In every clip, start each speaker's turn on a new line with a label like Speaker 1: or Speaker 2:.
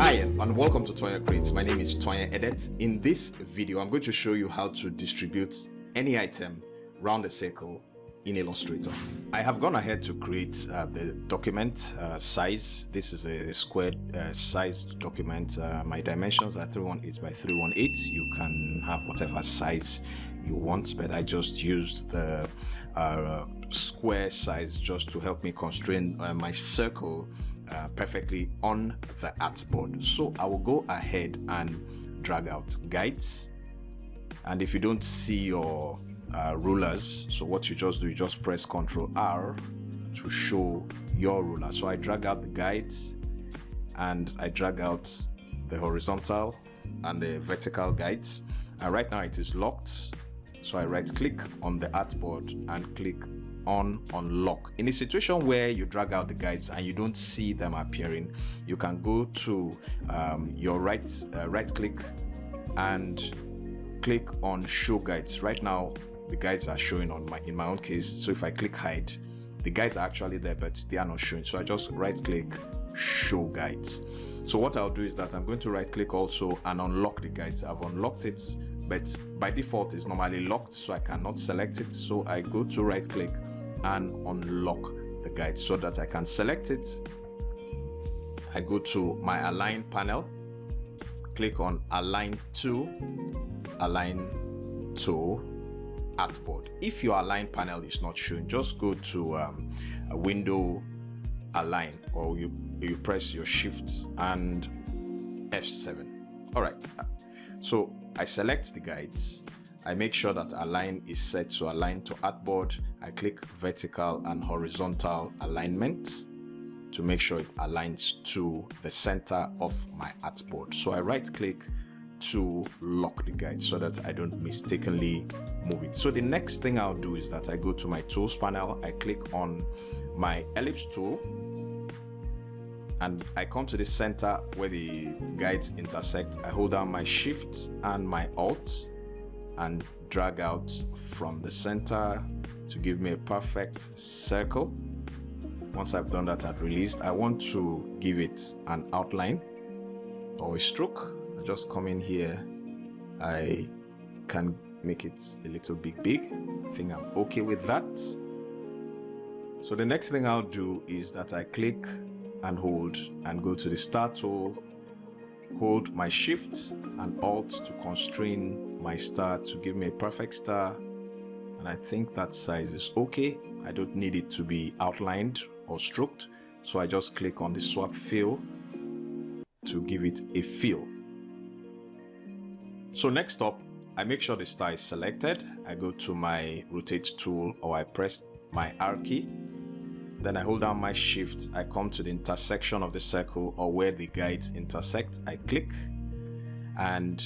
Speaker 1: Hi and welcome to Tonya Creates. My name is Tonya Edit. In this video, I'm going to show you how to distribute any item around a circle in Illustrator. I have gone ahead to create the document size. This is a squared sized document. My dimensions are 318 by 318. You can have whatever size you want, but I just used the square size just to help me constrain my circle perfectly on the artboard. So I will go ahead and drag out guides, and if you don't see your rulers, so what you just do, you just press Ctrl R to show your ruler. So I drag out the guides and I drag out the horizontal and the vertical guides, and right now it is locked. So I right click on the artboard and click on unlock. In a situation where you drag out the guides and you don't see them appearing, you can go to your right click and click on show guides. Right now the guides are showing on in my own case. So if I click hide, the guides are actually there but they are not showing. So I just right click show guides. So what I'll do is that I'm going to right click also and unlock the guides. I've unlocked it, but by default it's normally locked, so I cannot select it. So I go to right click and unlock the guide so that I can select it. I go to my align panel, click on align to artboard. If your align panel is not showing, just go to a window align, or you press your shift and F7. All right, so I select the guides. I make sure that align is set to align to artboard. I click vertical and horizontal alignment to make sure it aligns to the center of my artboard. So I right click to lock the guide so that I don't mistakenly move it. So the next thing I'll do is that I go to my tools panel, I click on my ellipse tool, and I come to the center where the guides intersect. I hold down my shift and my alt and drag out from the center to give me a perfect circle. Once I've done that, I've released. I want to give it an outline or a stroke. I just come in here. I can make it a little big. I think I'm okay with that. So the next thing I'll do is that I click and hold and go to the star tool, hold my shift and alt to constrain my star to give me a perfect star, and I think that size is okay. I don't need it to be outlined or stroked, so I just click on the swap fill to give it a fill. So next up, I make sure the star is selected. I go to my rotate tool, or I press my R key. Then I hold down my shift, I come to the intersection of the circle, or where the guides intersect. I click and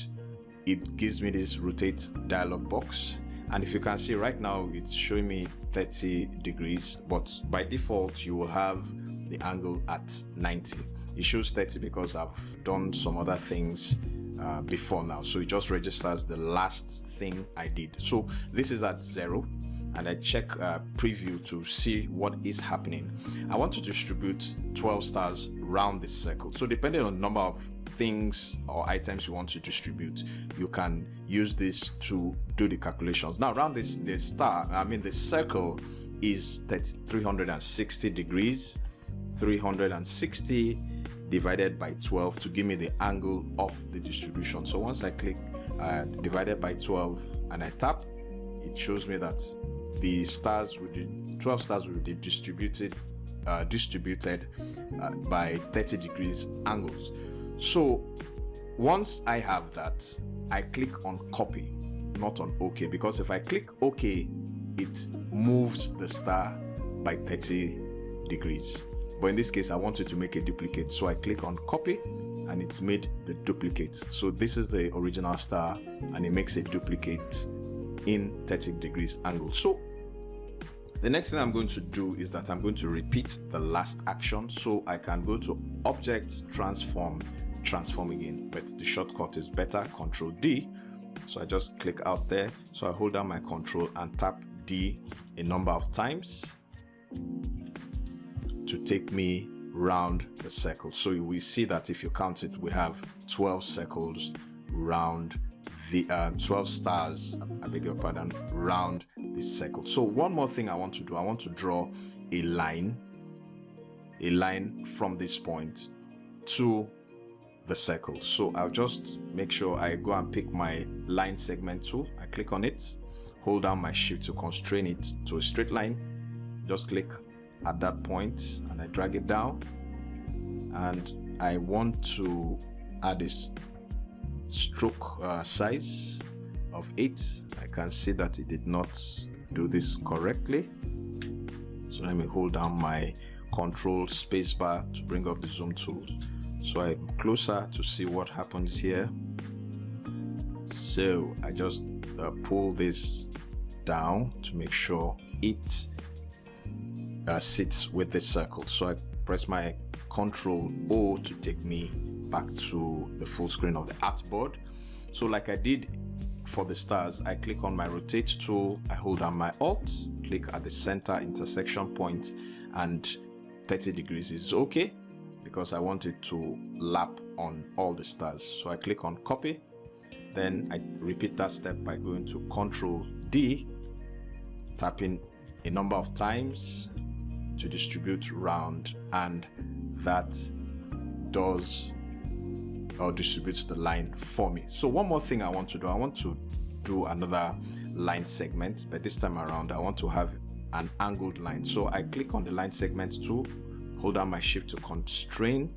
Speaker 1: it gives me this rotate dialog box. And if you can see right now, it's showing me 30 degrees, but by default you will have the angle at 90. It shows 30 because I've done some other things before now, so it just registers the last thing I did. So this is at 0, and I check preview to see what is happening. I want to distribute 12 stars around this circle. So depending on the number of things or items you want to distribute, you can use this to do the calculations. Now around the circle is 360 degrees. 360 divided by 12 to give me the angle of the distribution. So once I click divided by 12 and I tap, it shows me that the stars with the 12 stars will be distributed by 30 degrees angles. So once I have that, I click on copy, not on OK, because if I click OK, it moves the star by 30 degrees. But in this case, I wanted to make a duplicate, so I click on copy and it's made the duplicate. So this is the original star and it makes a duplicate in 30 degrees angle. So the next thing I'm going to do is that I'm going to repeat the last action. So I can go to object, transform again, but the shortcut is better, Ctrl D. So I just click out there. So I hold down my Ctrl and tap D a number of times to take me round the circle. So you will see that if you count it, we have 12 circles round the 12 stars, I beg your pardon, round this circle. So one more thing I want to do, I want to draw a line from this point to the circle. So I'll just make sure I go and pick my line segment tool. I click on it, hold down my shift to constrain it to a straight line, just click at that point and I drag it down, and I want to add this stroke size of 8. I can see that it did not do this correctly, so let me hold down my control spacebar to bring up the zoom tools so I'm closer to see what happens here. So I just pull this down to make sure it sits with the circle. So I press my Control O to take me back to the full screen of the artboard. So like I did for the stars, I click on my rotate tool, I hold down my Alt, click at the center intersection point, and 30 degrees is okay because I want it to lap on all the stars. So I click on copy, then I repeat that step by going to Control D, tapping a number of times to distribute round, and that does or distributes the line for me. So one more thing I want to do, I want to do another line segment, but this time around I want to have an angled line. So I click on the line segment tool, hold down my shift to constrain,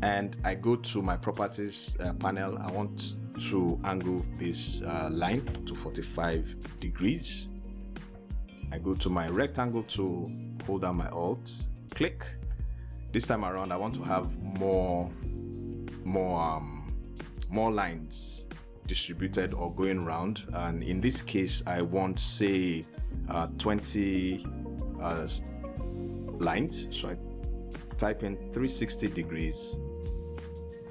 Speaker 1: and I go to my properties panel. I want to angle this line to 45 degrees. I go to my rectangle tool, hold down my Alt, click. This time around I want to have more lines distributed or going round, and in this case I want, say, 20 lines. So I type in 360 degrees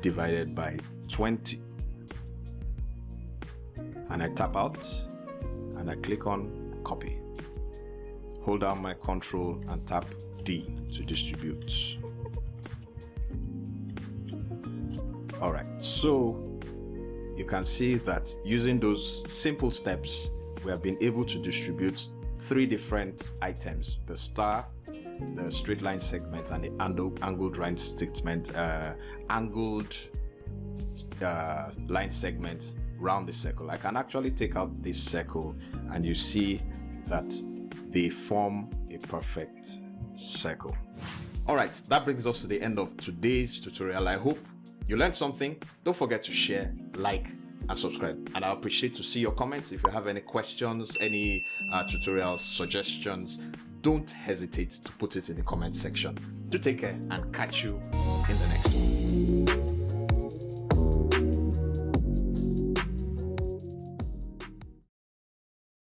Speaker 1: divided by 20, and I tap out and I click on copy, hold down my Control and tap D to distribute. All right, so you can see that using those simple steps, we have been able to distribute 3 different items: the star, the straight line segment, and the angled line segment, line segment round the circle. I can actually take out this circle and you see that they form a perfect circle. All right, that brings us to the end of today's tutorial. I hope you learned something. Don't forget to share, like, and subscribe, and I appreciate to see your comments. If you have any questions, any tutorial suggestions, don't hesitate to put it in the comment section. Do take care and catch you in the next one.